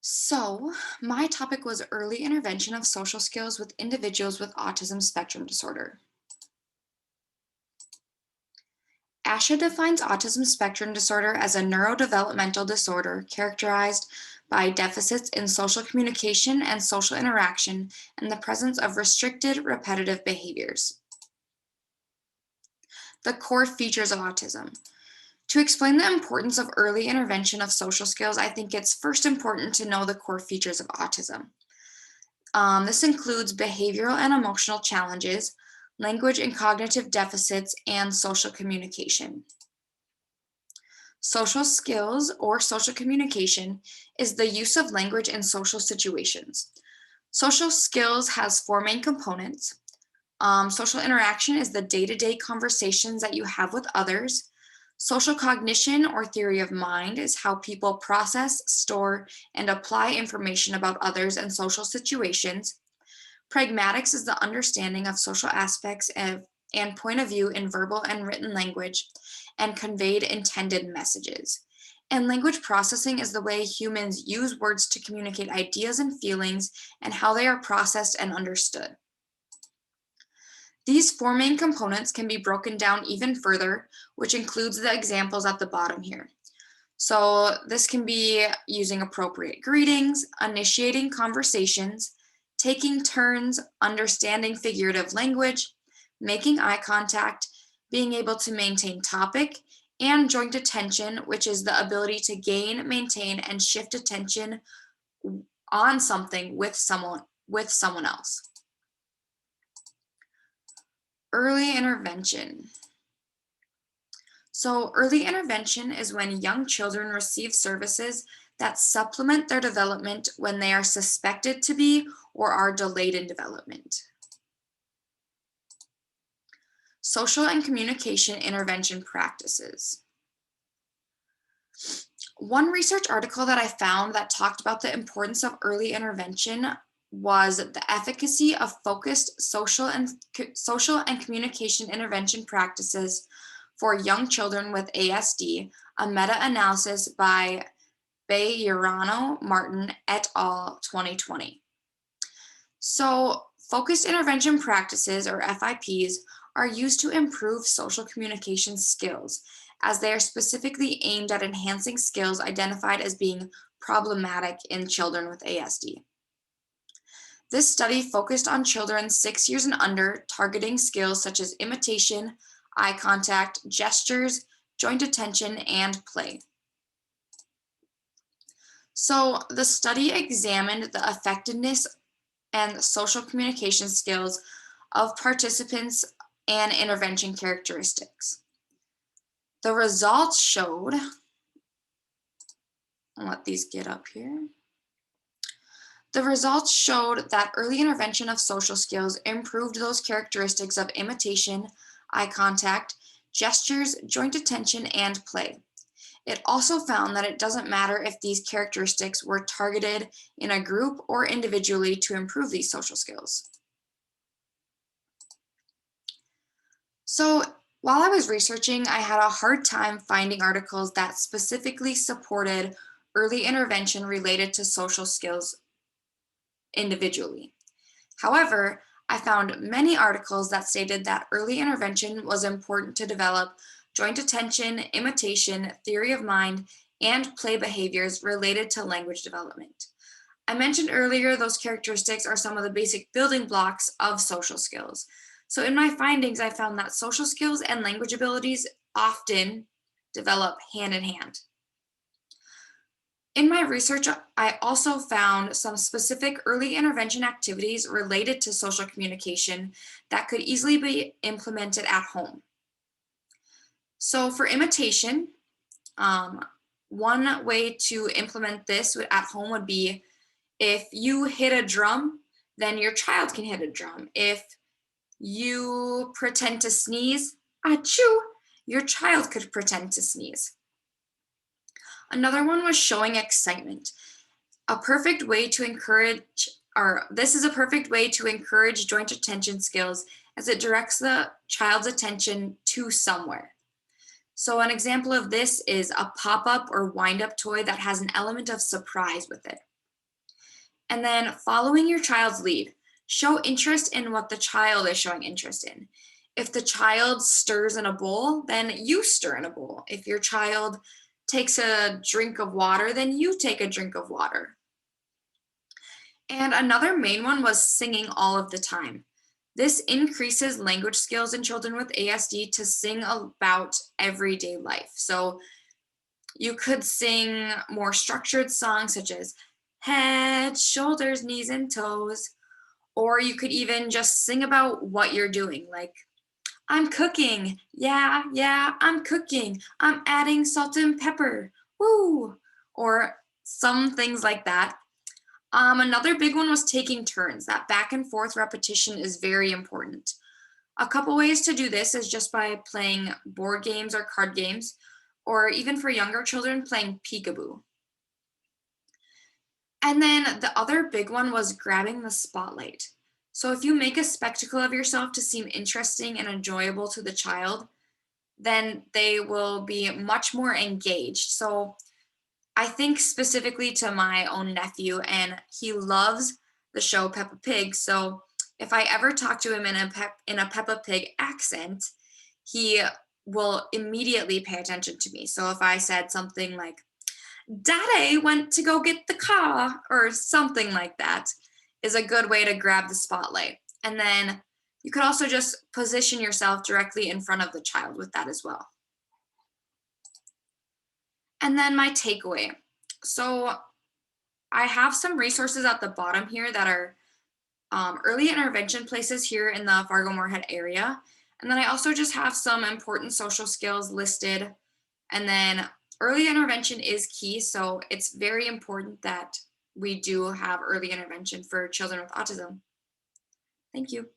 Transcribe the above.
So, my topic was early intervention of social skills with individuals with autism spectrum disorder. ASHA defines autism spectrum disorder as a neurodevelopmental disorder characterized by deficits in social communication and social interaction and the presence of restricted repetitive behaviors. The core features of autism. To explain the importance of early intervention of social skills, I think it's first important to know the core features of autism. This includes behavioral and emotional challenges, language and cognitive deficits, and social communication. Social skills or social communication is the use of language in social situations. Social skills has four main components. Social interaction is the day-to-day conversations that you have with others. Social cognition or theory of mind is how people process, store, and apply information about others and social situations. Pragmatics is the understanding of social aspects and point of view in verbal and written language and conveyed intended messages. And language processing is the way humans use words to communicate ideas and feelings and how they are processed and understood. These four main components can be broken down even further, which includes the examples at the bottom here. So this can be using appropriate greetings, initiating conversations, taking turns, understanding figurative language, making eye contact, being able to maintain topic, and joint attention, which is the ability to gain, maintain, and shift attention on something with someone else. Early intervention. So, early intervention is when young children receive services that supplement their development when they are suspected to be or are delayed in development. Social and communication intervention practices. One research article that I found that talked about the importance of early intervention was the efficacy of focused social and communication intervention practices for young children with ASD, a meta-analysis by Bayerano Martin et al. 2020. So, focused intervention practices, or FIPs, are used to improve social communication skills, as they are specifically aimed at enhancing skills identified as being problematic in children with ASD. This study focused on children 6 years and under, targeting skills such as imitation, eye contact, gestures, joint attention, and play. So, the study examined the effectiveness and social communication skills of participants and intervention characteristics. The results showed, I'll let these get up here. The results showed that early intervention of social skills improved those characteristics of imitation, eye contact, gestures, joint attention, and play. It also found that it doesn't matter if these characteristics were targeted in a group or individually to improve these social skills. So, while I was researching, I had a hard time finding articles that specifically supported early intervention related to social skills individually. However, I found many articles that stated that early intervention was important to develop joint attention, imitation, theory of mind, and play behaviors related to language development. I mentioned earlier those characteristics are some of the basic building blocks of social skills. So, in my findings, I found that social skills and language abilities often develop hand in hand. In my research, I also found some specific early intervention activities related to social communication that could easily be implemented at home. So, for imitation, um, one way to implement this at home would be if you hit a drum, then your child can hit a drum. If you pretend to sneeze, achoo, your child could pretend to sneeze. Another one was showing excitement. A perfect way to encourage, or this is a perfect way to encourage joint attention skills as it directs the child's attention to somewhere. So, an example of this is a pop up or wind up toy that has an element of surprise with it. And then following your child's lead, show interest in what the child is showing interest in. If the child stirs in a bowl, then you stir in a bowl. If your child takes a drink of water, then you take a drink of water. And another main one was singing all of the time. This increases language skills in children with ASD to sing about everyday life. So you could sing more structured songs such as head, shoulders, knees, and toes. Or you could even just sing about what you're doing, like, I'm cooking. Yeah, yeah, I'm cooking. I'm adding salt and pepper. Woo! Or some things like that. Another big one was taking turns. That back and forth repetition is very important. A couple ways to do this is just by playing board games or card games, or even for younger children, playing peekaboo. And then the other big one was grabbing the spotlight. So if you make a spectacle of yourself to seem interesting and enjoyable to the child, then they will be much more engaged. So I think specifically to my own nephew, and he loves the show Peppa Pig. So if I ever talk to him in a Peppa Pig accent, he will immediately pay attention to me. So if I said something like, Daddy went to go get the car, or something like that, is a good way to grab the spotlight. And then you could also just position yourself directly in front of the child with that as well. And then my takeaway. So I have some resources at the bottom here that are early intervention places here in the Fargo Moorhead area. And then I also just have some important social skills listed. And then early intervention is key. So it's very important that we do have early intervention for children with autism. Thank you.